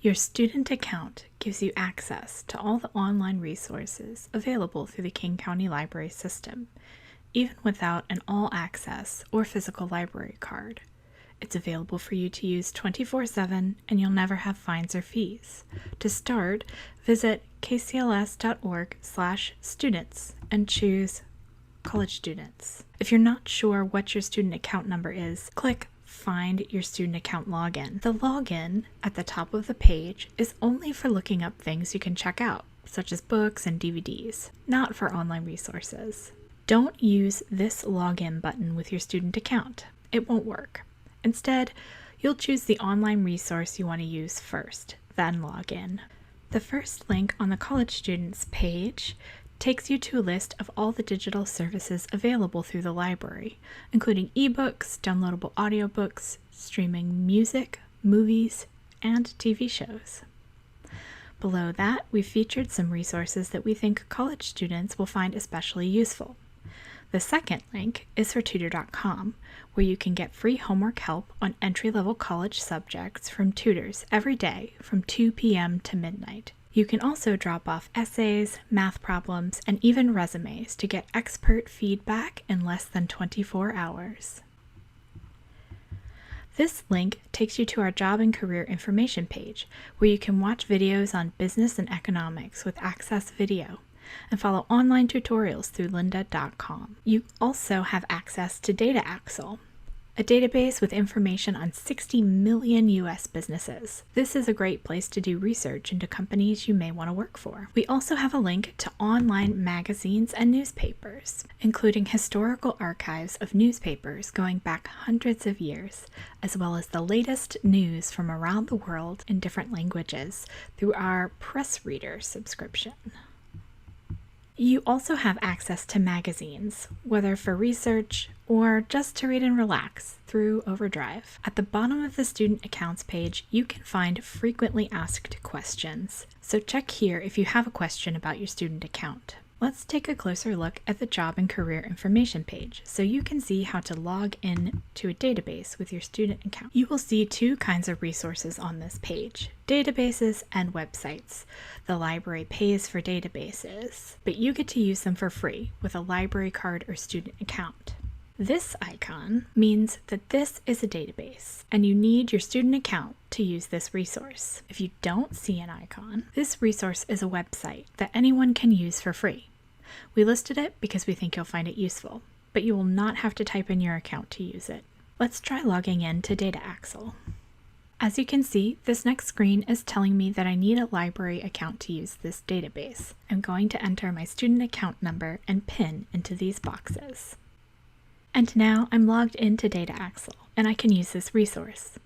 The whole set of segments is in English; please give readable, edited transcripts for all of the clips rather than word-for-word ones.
Your student account gives you access to all the online resources available through the King County Library system, even without an all-access or physical library card. It's available for you to use 24/7, and you'll never have fines or fees. To start, visit kcls.org/students and choose College Students. If you're not sure what your student account number is, click Find Your Student Account Login. The login at the top of the page is only for looking up things you can check out, such as books and DVDs, not for online resources. Don't use this login button with your student account. It won't work. Instead, you'll choose the online resource you want to use first, then log in. The first link on the College Students page takes you to a list of all the digital services available through the library, including ebooks, downloadable audiobooks, streaming music, movies, and TV shows. Below that, we've featured some resources that we think college students will find especially useful. The second link is for tutor.com, where you can get free homework help on entry-level college subjects from tutors every day from 2 p.m. to midnight. You can also drop off essays, math problems, and even resumes to get expert feedback in less than 24 hours. This link takes you to our job and career information page, where you can watch videos on business and economics with Access Video and follow online tutorials through lynda.com. You also have access to DataAxle, a database with information on 60 million U.S. businesses. This is a great place to do research into companies you may want to work for. We also have a link to online magazines and newspapers, including historical archives of newspapers going back hundreds of years, as well as the latest news from around the world in different languages through our Press Reader subscription. You also have access to magazines, whether for research or just to read and relax through Overdrive. At the bottom of the student accounts page, you can find frequently asked questions. So check here if you have a question about your student account. Let's take a closer look at the job and career information page so you can see how to log in to a database with your student account. You will see two kinds of resources on this page: databases and websites. The library pays for databases, but you get to use them for free with a library card or student account. This icon means that this is a database, and you need your student account to use this resource. If you don't see an icon, this resource is a website that anyone can use for free. We listed it because we think you'll find it useful, but you will not have to type in your account to use it. Let's try logging in to DataAxle. As you can see, this next screen is telling me that I need a library account to use this database. I'm going to enter my student account number and PIN into these boxes. And now I'm logged into DataAxle, and I can use this resource.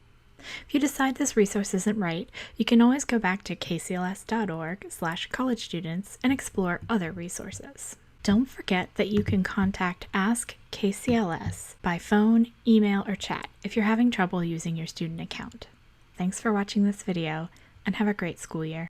If you decide this resource isn't right, you can always go back to kcls.org/collegestudents and explore other resources. Don't forget that you can contact Ask KCLS by phone, email, or chat if you're having trouble using your student account. Thanks for watching this video, and have a great school year.